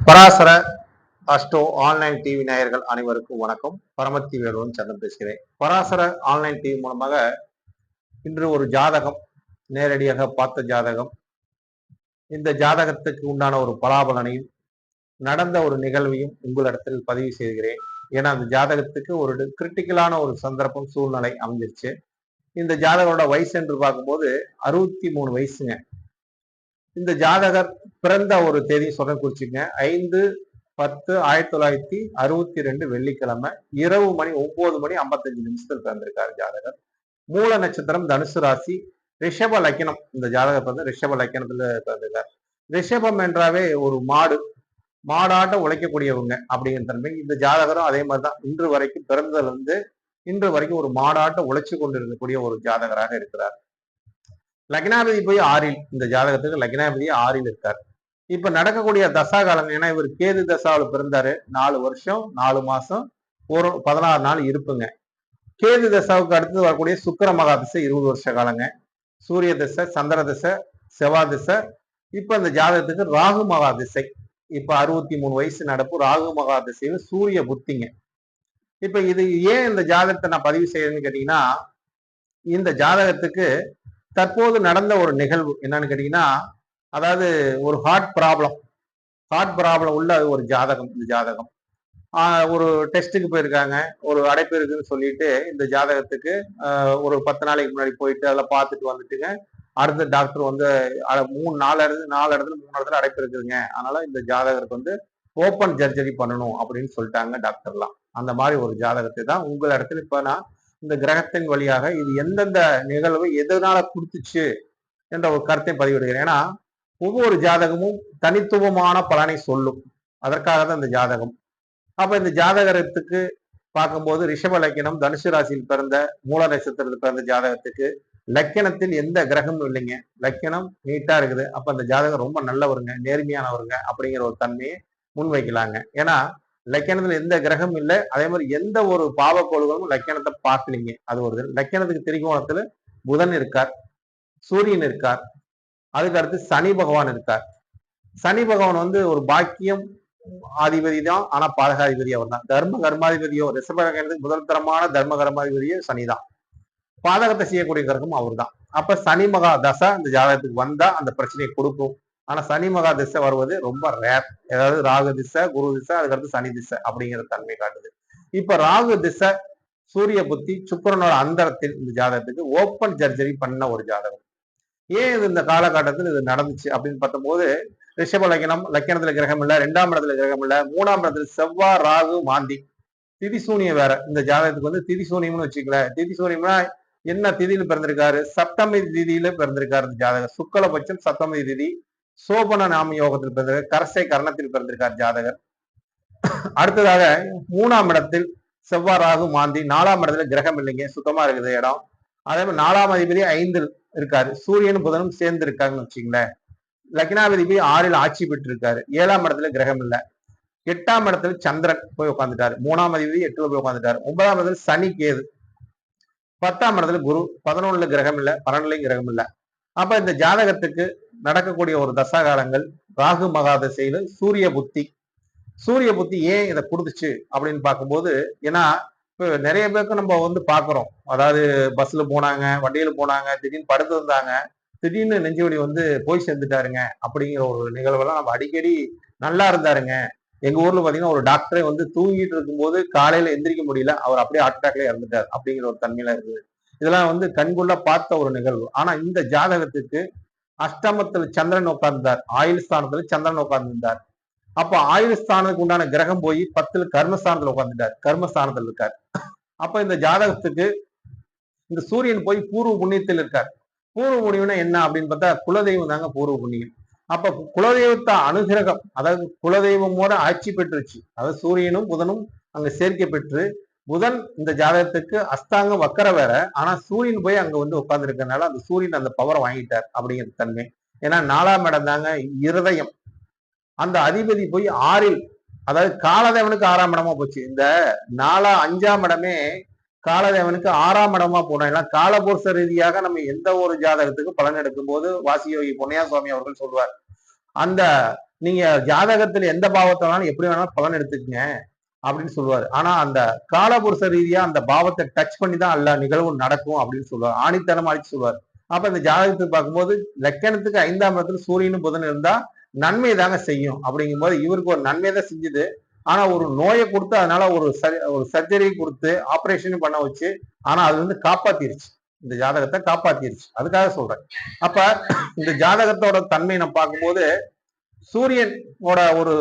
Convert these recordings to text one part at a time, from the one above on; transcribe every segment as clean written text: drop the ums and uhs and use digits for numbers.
Parasara astro online TV நேயர்கள் அனைவருக்கும் வணக்கம். பரமத்தி வேலுடன் சந்திரன் பேசுகிறேன். பராசர ஆன்லைன் டிவி மூலமாக இன்று ஒரு ஜாதகம் நேரடியாக பார்த்த ஜாதகம், இந்த ஜாதகத்துக்கு உண்டான ஒரு பலாபலனையும் நடந்த ஒரு நிகழ்வையும் உங்களிடத்தில் பதிவு செய்கிறேன். ஏன்னா அந்த ஜாதகத்துக்கு ஒரு கிரிட்டிக்கலான ஒரு சந்தர்ப்பம் சூழ்நிலை அமைஞ்சிருச்சு. இந்த ஜாதகரோட வயசு என்று பார்க்கும்போது 63 வயசுங்க. இந்த ஜாதகர் பிறந்த ஒரு தேதி சொல்ல குறிச்சுங்க. 5/10/1962 வெள்ளிக்கிழமை இரவு மணி 9:55 பிறந்திருக்காரு ஜாதகர். மூல நட்சத்திரம் தனுசு ராசி, ரிஷப லக்கணம். இந்த ஜாதகர் வந்து ரிஷப லக்கணத்துல பிறந்திருக்கார். ரிஷபம் என்றாவே ஒரு மாடாட்ட உழைக்கக்கூடியவங்க அப்படிங்கிற தன்மை. இந்த ஜாதகரும் அதே மாதிரிதான். இன்று வரைக்கும் பிறந்ததுல இருந்து இன்று வரைக்கும் ஒரு மாடாட்ட உழைச்சு கொண்டிருக்கக்கூடிய ஒரு ஜாதகராக இருக்கிறார். லக்னாபதி போய் 6ல், இந்த ஜாதகத்துக்கு லக்னாபதி 6ல் இருக்கார். இப்ப நடக்கக்கூடிய தசா காலம், ஏன்னா இவர் கேது தசாவில் பிறந்தாரு. 4 வருஷம் 4 மாசம் 16 நாள் இருப்புங்க. கேது தசாவுக்கு அடுத்து வரக்கூடிய சுக்கிர மகா திசை 20 வருஷ காலங்க. சூரிய திசை, சந்திர திசை, செவ்வாய் திசை. இப்ப இந்த ஜாதகத்துக்கு ராகு மகா திசை. இப்ப 63 வயசு நடப்பு ராகு மகா திசையில சூரிய புத்திங்க. இப்ப இது ஏன் இந்த ஜாதகத்தை நான் பதிவு செய்யறேன்னு கேட்டீங்கன்னா, இந்த ஜாதகத்துக்கு தற்போது நடந்த ஒரு நிகழ்வு என்னன்னு கேட்டீங்கன்னா, அதாவது ஒரு ஹார்ட் ப்ராப்ளம் உள்ள ஒரு ஜாதகம். இந்த ஜாதகம் ஒரு டெஸ்ட்டுக்கு போயிருக்காங்க. ஒரு அடைப்பு இருக்குன்னு சொல்லிட்டு இந்த ஜாதகத்துக்கு ஒரு 10 நாளைக்கு முன்னாடி போயிட்டு அதெல்லாம் பார்த்துட்டு வந்துட்டுங்க. அடுத்த டாக்டர் வந்து 4 இடத்துல 3 இடத்துல அடைப்பு இருக்குதுங்க, அதனால இந்த ஜாதகருக்கு வந்து ஓப்பன் சர்ஜரி பண்ணணும் அப்படின்னு சொல்லிட்டாங்க டாக்டர்லாம். அந்த மாதிரி ஒரு ஜாதகத்தை தான் உங்கள் இடத்துல இப்ப நான் இந்த கிரகத்தின் வழியாக இது எந்தெந்த நிகழ்வு எதனால கொடுத்துச்சு என்ற ஒரு கருத்தை பதிவிடுகிறேன். ஏன்னா ஒவ்வொரு ஜாதகமும் தனித்துவமான பலனை சொல்லும். அதற்காக தான் இந்த ஜாதகம். அப்ப இந்த ஜாதகத்துக்கு பார்க்கும்போது ரிஷப லக்கணம், தனுசு ராசியில் பிறந்த, மூல நட்சத்திரத்தில் பிறந்த ஜாதகத்துக்கு லக்கணத்தில் எந்த கிரகமும் இல்லைங்க. லக்கணம் நீட்டா இருக்குது. அப்ப அந்த ஜாதகம் ரொம்ப நல்லவருங்க, நேர்மையானவருங்க அப்படிங்கிற ஒரு தன்மையை முன்வைக்கலாங்க. ஏன்னா லக்கணத்துல எந்த கிரகம் இல்லை, அதே மாதிரி எந்த ஒரு பாவக்கோள்களும் லக்கணத்தை பார்க்கலீங்க. அது ஒரு லக்கணத்துக்கு திரிகோணத்துல புதன் இருக்கார், சூரியன் இருக்கார், அதுக்கு அடுத்து சனி பகவான் இருக்கார். சனி பகவான் வந்து ஒரு பாக்கியம் அதிபதி தான், ஆனா பாதகாதிபதி அவர் தான். தர்ம கர்மாதிபதியோ ரிஷபகத்துக்கு முதல் தரமான தர்ம கர்மாதிபதியோ சனிதான். பாதகத்தை செய்யக்கூடிய கிரகம் அவர் தான். அப்ப சனி மகா தசா இந்த ஜாதகத்துக்கு வந்தா அந்த பிரச்சனையை கொடுக்கும். ஆனா சனி மகா திசை வருவது ரொம்ப ரேர். ஏதாவது ராகு திசை, குரு திசை, அதுக்கடுத்து சனி திசை அப்படிங்கிற தன்மை காட்டுது. இப்ப ராகு திசை சூரிய புத்தி சுக்கிரனோட அந்தரத்தில் இந்த ஜாதகத்துக்கு ஓப்பன் சர்ஜரி பண்ண ஒரு ஜாதகம். ஏன் இது இந்த காலகட்டத்தில் இது நடந்துச்சு அப்படின்னு பார்த்தபோது, ரிஷப லக்கணத்துல கிரகம் இல்ல, 2ஆம் இடத்துல கிரகம் இல்ல, 3ஆம் இடத்துல செவ்வாய் ராகு மாந்தி, திதிசூனியம் வேற. இந்த ஜாதகத்துக்கு வந்து திதிசூனியம்னு வச்சுக்கல. திதிசூனியம்னா என்ன திதியில பிறந்திருக்காரு? சப்தமி திதியில பிறந்திருக்காரு இந்த ஜாதகர். சுக்லபட்சம் சப்தமி திதி, சோபன நாம யோகத்தில் பிறந்திருக்கார், கரசை கர்ணத்தில் பிறந்திருக்கார் ஜாதகர். அடுத்ததாக 3ஆம் இடத்தில் செவ்வாய் ராகு மாந்தி, 4ஆம் இடத்துல கிரகம் இல்லைங்க, சுத்தமா இருக்குது இடம். அதே மாதிரி 4ஆம் அதிபதி 5ல் இருக்காரு, சூரியனும் புதனும் சேர்ந்து இருக்காங்கன்னு வச்சுங்களேன். லக்னாதிபதி 6ல் ஆட்சி பெற்று இருக்காரு, 7ஆம் இடத்துல கிரகம் இல்ல. 8ஆம் இடத்துல சந்திரன் போய் உட்காந்துட்டாரு, 3ஆம் அதிபதி 8ல போய் உட்காந்துட்டாரு. 9ஆம் இடத்துல சனி கேது, 10ஆம் இடத்துல குரு, 11ல கிரகம் இல்ல, 12லையும் கிரகம் இல்ல. அப்ப இந்த ஜாதகத்துக்கு நடக்கக்கூடிய ஒரு தசா காலங்கள் ராகு மகா திசையில சூரிய புத்தி ஏன் இதை கொடுத்துச்சு அப்படின்னு பார்க்கும்போது, ஏன்னா இப்ப நிறைய பேருக்கு நம்ம வந்து பாக்குறோம். அதாவது பஸ்ல போனாங்க, வண்டியில போனாங்க, திடீர்னு படுத்து இருந்தாங்க, திடீர்னு நெஞ்சுவலி வந்து போய் சேர்ந்துட்டாருங்க அப்படிங்கிற ஒரு நிகழ்வெல்லாம் நம்ம அடிக்கடி. நல்லா இருந்தாருங்க, எங்க ஊர்ல பாத்தீங்கன்னா ஒரு டாக்டரே வந்து தூங்கிட்டு இருக்கும்போது காலையில எந்திரிக்க முடியல, அவர் அப்படியே ஹார்ட் அட்டாக்ல இறந்துட்டார் அப்படிங்கிற ஒரு தன்மையில இருக்குது. இதெல்லாம் வந்து கண்குள்ள பார்த்த ஒரு நிகழ்வு. ஆனா இந்த ஜாதகத்துக்கு அஷ்டமத்துல சந்திரன் உட்கார்ந்தார், ஆயுள் ஸ்தானத்துல சந்திரன் உட்கார்ந்திருந்தார். அப்ப ஆயுள் ஸ்தானத்துக்கு உண்டான கிரகம் போய் 10ல கர்மஸ்தானத்துல உட்கார்ந்துட்டார், கர்மஸ்தானத்துல இருக்கார். அப்ப இந்த ஜாதகத்துக்கு இந்த சூரியன் போய் பூர்வ புண்ணியத்தில் இருக்கார். பூர்வ புண்ணியம்னா என்ன அப்படின்னு பார்த்தா குலதெய்வம் தாங்க பூர்வ புண்ணியம். அப்ப குலதெய்வத்தை அனுகிரகம், அதாவது குலதெய்வமோட ஆட்சி பெற்றுச்சு. அதாவது சூரியனும் புதனும் அங்க சேர்க்கை பெற்று, புதன் இந்த ஜாதகத்துக்கு அஸ்தாங்க வக்கர வேற, ஆனா சூரியன் போய் அங்க வந்து உட்கார்ந்து இருக்கிறதுனால அந்த சூரியன் அந்த பவரை வாங்கிட்டார் அப்படிங்கிற தன்மை. ஏன்னா 4ஆம் இடம் தாங்க இருதயம். அந்த அதிபதி போய் 6ல், அதாவது காலதேவனுக்கு 6ஆம் இடமா போச்சு. இந்த 5ஆம் இடமே காலதேவனுக்கு 6ஆம் இடமா போனோம். ஏன்னா காலபுருஷ ரீதியாக நம்ம எந்த ஒரு ஜாதகத்துக்கு பலன் எடுக்கும் போது வாசியோகி பொன்னையா சுவாமி அவர்கள் சொல்வார், அந்த நீங்க ஜாதகத்துல எந்த பாவத்தை வேணாலும் எப்படி வேணாலும் பலன் எடுத்துக்கங்க அப்படின்னு சொல்லுவாரு. ஆனா அந்த காலபுருஷ ரீதியா அந்த பாவத்தை டச் பண்ணி தான் எல்லா நிகழ்வும் நடக்கும் அப்படின்னு சொல்லுவார். ஆணித்தனமா அடிச்சு சொல்லுவார். அப்ப இந்த ஜாதகத்தை பார்க்கும்போது லக்கணத்துக்கு 5ஆம் இடத்துல சூரியனும் புதன் இருந்தா நன்மை தாங்க செய்யும். அப்படிங்கும் போது இவருக்கு ஒரு நன்மை தான் செஞ்சுது. ஆனா ஒரு நோயை கொடுத்து அதனால ஒரு சர்ஜரி கொடுத்து ஆபரேஷன் பண்ண வச்சு, ஆனா அது வந்து காப்பாத்திருச்சு. இந்த ஜாதகத்தை காப்பாத்திருச்சு. அதுக்காக சொல்றேன். அப்ப இந்த ஜாதகத்தோட தன்மை நம்ம பார்க்கும்போது சூரியனோட ஒரு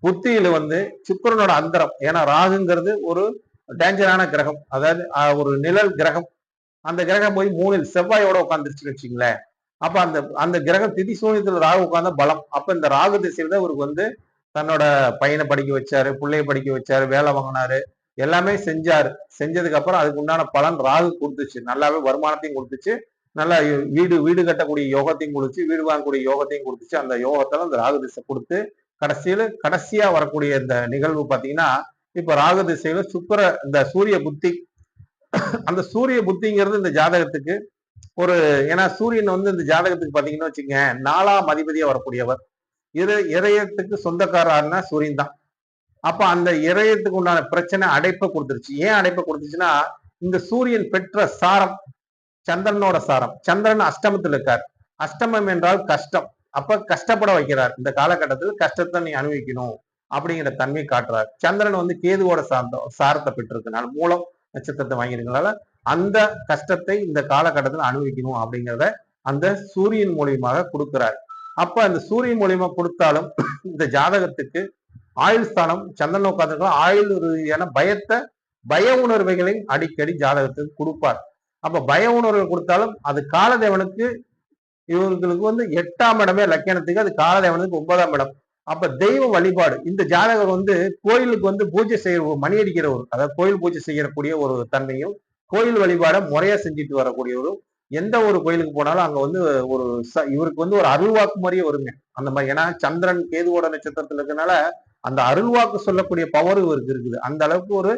புத்தியில வந்து சுக்கிரனோட அந்தரம், ஏன்னா ராகுங்கிறது ஒரு டேஞ்சரான கிரகம், அதாவது ஒரு நிழல் கிரகம். அந்த கிரகம் போய் 3 செவ்வாயோட உட்காந்துருச்சுன்னு வச்சுங்களேன். அப்ப அந்த அந்த கிரகம் திதி சூன்யத்துல ராகு உட்கார்ந்த பலம். அப்ப இந்த ராகு திசையில தான் இவருக்கு வந்து தன்னோட பையனை படிக்க வச்சாரு, பிள்ளைய படிக்க வச்சாரு, வேலை வாங்கினாரு, எல்லாமே செஞ்சாரு. செஞ்சதுக்கு அப்புறம் அதுக்கு உண்டான பலன் ராகு கொடுத்துச்சு. நல்லாவே வருமானத்தையும் கொடுத்துச்சு. நல்லா வீடு வீடு கட்டக்கூடிய யோகத்தையும் கொடுத்துச்சு, வீடு வாங்கக்கூடிய யோகத்தையும் கொடுத்துச்சு. அந்த யோகத்தால அந்த ராகு திசை கொடுத்து கடைசியா வரக்கூடிய இந்த நிகழ்வு பாத்தீங்கன்னா, இப்ப ராகு திசையில இந்த சூரிய புத்தி, அந்த சூரிய புத்திங்கிறது இந்த ஜாதகத்துக்கு ஒரு, ஏன்னா சூரியன் வந்து இந்த ஜாதகத்துக்கு பாத்தீங்கன்னா வச்சுக்கங்க 4ஆம் அதிபதியா வரக்கூடியவர். இறையத்துக்கு சொந்தக்காரர்னா சூரியன் தான். அப்ப அந்த இறையத்துக்கு உண்டான பிரச்சனை அடைப்பை கொடுத்துருச்சு. ஏன் அடைப்பை கொடுத்துச்சுன்னா, இந்த சூரியன் பெற்ற சாரம் சந்திரனோட சாரம். சந்திரன் அஷ்டமத்தில் இருக்கார். அஷ்டமம் என்றால் கஷ்டம். அப்ப கஷ்டப்பட வைக்கிறார். இந்த காலகட்டத்தில் கஷ்டத்தை நீ அனுபவிக்கணும் அப்படிங்கிற தன்மை காட்டுறார். சந்திரன் வந்து கேதுவோட சாரத்தை பெற்றிருக்கனால, மூலம் நட்சத்திரத்தை வாங்கியிருக்கனால அந்த கஷ்டத்தை இந்த காலகட்டத்தில் அனுபவிக்கணும் அப்படிங்கிறத அந்த சூரியன் மூலியமாக கொடுக்கிறார். அப்ப அந்த சூரியன் மூலியமா கொடுத்தாலும் இந்த ஜாதகத்துக்கு ஆயுள் ஸ்தானம் சந்திரன் உட்கார்ந்து ஆயுள் ரீதியான பய உணர்வுகளையும் அடிக்கடி ஜாதகத்துக்கு கொடுப்பார். அப்ப பய உணர்வு கொடுத்தாலும் அது காலதேவனுக்கு, இவங்களுக்கு வந்து 8ஆம் இடமே லக்கணத்துக்கு, அது காலதேவனுக்கு 9ஆம் இடம். அப்ப தெய்வ வழிபாடு, இந்த ஜாதகர் வந்து கோயிலுக்கு வந்து பூஜை செய்ய மணி அடிக்கிறவர், அதாவது கோயில் பூஜை செய்யக்கூடிய ஒரு தன்மையும், கோயில் வழிபாட முறையா செஞ்சுட்டு வரக்கூடியவரும், எந்த ஒரு கோயிலுக்கு போனாலும் அங்க வந்து ஒரு இவருக்கு வந்து ஒரு அருள்வாக்கு மாதிரியே வருங்க. அந்த மாதிரி, ஏன்னா சந்திரன் கேதுவோட நட்சத்திரத்துல இருக்கனால அந்த அருள்வாக்கு சொல்லக்கூடிய பவர் இவருக்கு இருக்குது. அந்த அளவுக்கு ஒரு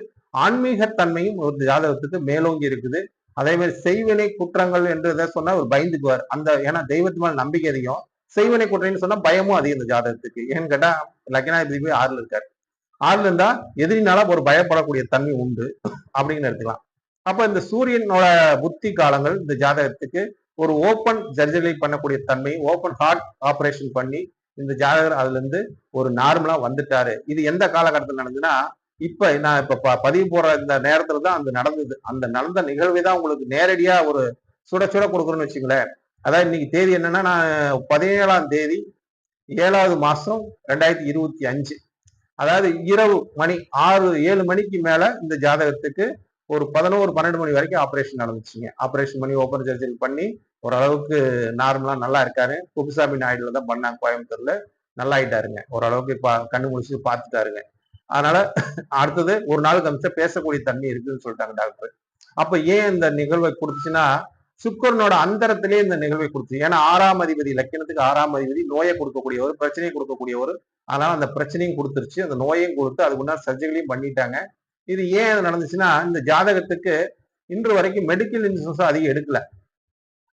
ஆன்மீக தன்மையும் ஒரு ஜாதகத்துக்கு மேலோங்கி இருக்குது. அதே மாதிரி செய்வினை குற்றங்கள் என்று எதை சொன்னா ஒரு பயந்துக்குவார். அந்த ஏன்னா தெய்வத்து மேல நம்பிக்கை அதிகம். செய்வினை குற்றம்னு சொன்னா பயமும் அதிகம் இந்த ஜாதகத்துக்கு. ஏன்னு கேட்டா லக்னாதிபதி போய் 6ல இருக்காரு. 6ல இருந்தா எதிரினால ஒரு பயப்படக்கூடிய தன்மை உண்டு அப்படின்னு எடுத்துக்கலாம். அப்ப இந்த சூரியனோட புத்தி காலங்கள் இந்த ஜாதகத்துக்கு ஒரு ஓப்பன் சர்ஜரி பண்ணக்கூடிய தன்மை, ஓப்பன் ஹார்ட் ஆபரேஷன் பண்ணி இந்த ஜாதகர் அதுல இருந்து ஒரு நார்மலா வந்துட்டாரு. இது எந்த காலகட்டத்தில் நடந்ததுன்னா, இப்ப நான் இப்ப பதிவு போடுற இந்த நேரத்துல தான் அந்த நடந்தது. அந்த நடந்த நிகழ்வை தான் உங்களுக்கு நேரடியா ஒரு சுட சுட கொடுக்குறோன்னு வச்சுங்களேன். அதாவது இன்னைக்கு தேதி என்னன்னா, நான் 17ஆம் தேதி 7வது மாசம் 2025, அதாவது இரவு மணி 7 மணிக்கு மேல இந்த ஜாதகத்துக்கு ஒரு 11 12 மணி வரைக்கும் ஆபரேஷன் நடந்துச்சுங்க. ஆபரேஷன் பண்ணி ஓப்பன் சர்ஜரி பண்ணி ஓரளவுக்கு நார்மலா நல்லா இருக்காரு. குப்புசாமி நாயுடுல தான் பண்ணாங்க கோயம்புத்தூர்ல. நல்லா ஆயிட்டாருங்க. ஓரளவுக்கு இப்ப கண்ணு முடிச்சு பார்த்துட்டாருங்க. அதனால அடுத்தது ஒரு நாளுக்கு அமிச்சா பேசக்கூடிய தன்மை இருக்குன்னு சொல்லிட்டாங்க டாக்டர். அப்ப ஏன் இந்த நிகழ்வை கொடுத்துச்சுன்னா, சுக்கரனோட அந்தரத்திலே இந்த நிகழ்வை கொடுத்து, ஏன்னா 6ஆம் அதிபதி லக்கணத்துக்கு 6ஆம் அதிபதி நோயை கொடுக்கக்கூடியவர், பிரச்சனையை கொடுக்கக்கூடியவர். அதனால அந்த பிரச்சனையும் கொடுத்துருச்சு, அந்த நோயையும் கொடுத்து அதுக்குண்டான சர்ஜரியும் பண்ணிட்டாங்க. இது ஏன் அது நடந்துச்சுன்னா, இந்த ஜாதகத்துக்கு இன்று வரைக்கும் மெடிக்கல் இன்சூரன்ஸ் அதிகம் எடுக்கல.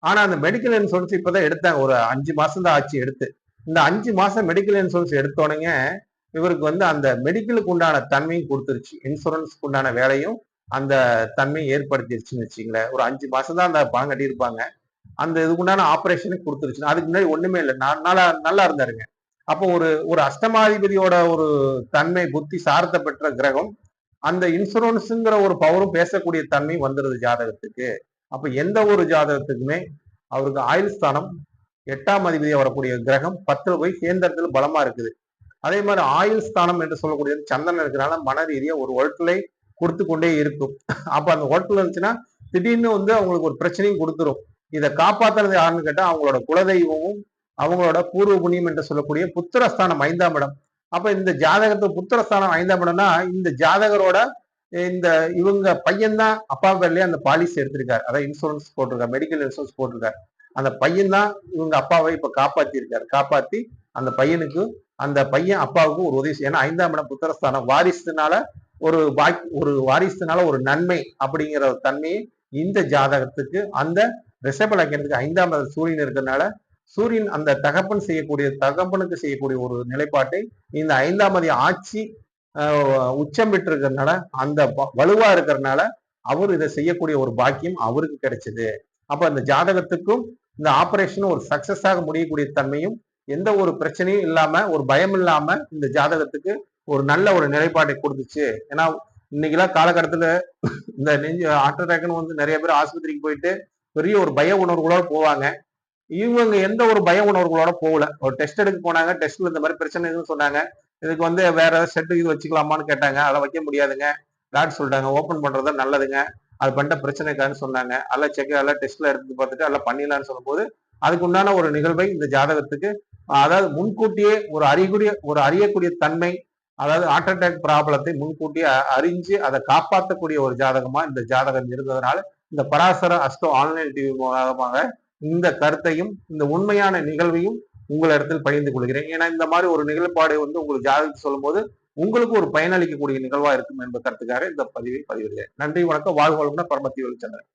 ஆனா அந்த மெடிக்கல் இன்சூரன்ஸ் இப்பதான் எடுத்தாங்க. ஒரு 5 மாசம் தான் ஆச்சு எடுத்து. இந்த 5 மாசம் மெடிக்கல் இன்சூரன்ஸ் எடுத்தோடனே இவருக்கு வந்து அந்த மெடிக்கலுக்கு உண்டான தன்மையும் கொடுத்துருச்சு. இன்சூரன்ஸ்க்கு உண்டான வேலையும் அந்த தன்மையை ஏற்படுத்திருச்சுன்னு வச்சுங்களேன். ஒரு 5 மாசம் தான் அந்த பணம் கட்டியிருப்பாங்க. அந்த இதுக்குண்டான ஆபரேஷனும் கொடுத்துருச்சு. அதுக்கு முன்னாடி ஒண்ணுமே இல்லை, நல்லா இருந்தாருங்க. அப்போ ஒரு அஷ்டமாதிபதியோட ஒரு தன்மை புத்தி சாரத்தை பெற்ற கிரகம், அந்த இன்சூரன்ஸுங்கிற ஒரு பவரும் பேசக்கூடிய தன்மை வந்துருது ஜாதகத்துக்கு. அப்ப எந்த ஒரு ஜாதகத்துக்குமே அவருக்கு ஆயுள் ஸ்தானம் 8ஆம் அதிபதியா வரக்கூடிய கிரகம் 10ல போய் கேந்திரத்துல பலமா இருக்குது. அதே மாதிரி ஆயுள் ஸ்தானம் என்று சொல்லக்கூடியது சந்திரன் இருக்கிறனால மன ரீதியா ஒரு ஒழுக்கலை கொடுத்து கொண்டே இருக்கும். அப்ப அந்த ஒழுக்கல் இருந்துச்சுன்னா திடீர்னு வந்து அவங்களுக்கு ஒரு பிரச்சனையும் கொடுத்துரும். இதை காப்பாத்துறது யாருன்னு கேட்டா அவங்களோட குலதெய்வமும் அவங்களோட பூர்வ புண்ணியம் என்று சொல்லக்கூடிய புத்திரஸ்தானம் 5ஆம் இடம். அப்ப இந்த ஜாதகத்துக்கு புத்திரஸ்தானம் 5ஆம் இடம்னா இந்த ஜாதகரோட இந்த இவங்க பையன் தான் அப்பா பேர்லயே அந்த பாலிசி எடுத்திருக்காரு, அதாவது இன்சூரன்ஸ் போட்டிருக்காரு, மெடிக்கல் இன்சூரன்ஸ் போட்டிருக்காரு. அந்த பையன் தான் இவங்க அப்பாவை இப்ப காப்பாத்தி இருக்காரு. காப்பாத்தி அந்த பையனுக்கு, அந்த பையன் அப்பாவுக்கு ஒரு உதவி, ஏன்னா 5ஆம் இடம் புத்திரஸ்தானம் வாரிசுனால ஒரு வாரிசுனால ஒரு நன்மை அப்படிங்கிற தன்மையை இந்த ஜாதகத்துக்கு, அந்த ரிஷப லக்னத்துக்கு 5ஆம் இடம் சூரியன் இருக்கிறதுனால சூரியன் அந்த தகப்பனுக்கு செய்யக்கூடிய ஒரு நிலைப்பாட்டை இந்த 5ஆம் அதிபதி ஆட்சி உச்சம் பெற்று இருக்கிறதுனால, அந்த வலுவா இருக்கிறதுனால அவர் இதை செய்யக்கூடிய ஒரு பாக்கியம் அவருக்கு கிடைச்சது. அப்ப அந்த ஜாதகத்துக்கும் இந்த ஆபரேஷன் ஒரு சக்சஸாக முடியக்கூடிய தன்மையும், எந்த ஒரு பிரச்சனையும் இல்லாம, ஒரு பயம் இல்லாம இந்த ஜாதகத்துக்கு ஒரு நல்ல ஒரு நிலைப்பாட்டை கொடுத்துச்சு. ஏன்னா இன்னைக்கெல்லாம் காலகட்டத்துல இந்த நெஞ்சு ஹார்ட் அட்டாக்னு வந்து நிறைய பேர் ஆஸ்பத்திரிக்கு போயிட்டு பெரிய ஒரு பய உணர்வுகளோட போவாங்க. இவங்க எந்த ஒரு பய உணர்வுகளோட போகல. ஒரு டெஸ்ட் எடுக்க போனாங்க. டெஸ்ட்ல இந்த மாதிரி பிரச்சனை எதுவும் சொன்னாங்க. இதுக்கு வந்து வேற ஏதாவது செட் இது வச்சுக்கலாமான்னு கேட்டாங்க. அதெல்லாம் வைக்க முடியாதுங்க. டாக்டர் சொல்லிட்டாங்க. ஓப்பன் பண்றது நல்லதுங்க. அது பண்ணிட்ட பிரச்சனைக்கான்னு சொன்னாங்க. எல்லாம் டெஸ்ட்ல எடுத்து பார்த்துட்டு எல்லாம் பண்ணிடலாம்னு சொல்லும்போது, அதுக்கு உண்டான ஒரு நிகழ்வை இந்த ஜாதகத்துக்கு அதாவது முன்கூட்டியே ஒரு அறியக்கூடிய தன்மை, அதாவது ஹார்ட் அட்டாக் ப்ராப்ளத்தை முன்கூட்டியே அறிஞ்சு அதை காப்பாற்றக்கூடிய ஒரு ஜாதகமா இந்த ஜாதகம் இருந்ததுனால, இந்த பராசர அஸ்ட்ரோ ஆன்லைன் டிவி மூலமாக இந்த கருத்தையும் இந்த உண்மையான நிகழ்வையும் உங்களிடத்தில் பகிர்ந்து கொள்கிறேன். ஏன்னா இந்த மாதிரி ஒரு நிகழ்பாடு வந்து உங்களுக்கு ஜாதகத்தை சொல்லும் போது உங்களுக்கு ஒரு பயனளிக்கக்கூடிய நிகழ்வா இருக்கும் என்ற கருத்துக்காக இந்த பதிவை பதிவிடுகிறேன். நன்றி, வணக்கம். வாழ்க வளமுடன். பரமத்தி வெளிச்சந்திரன்.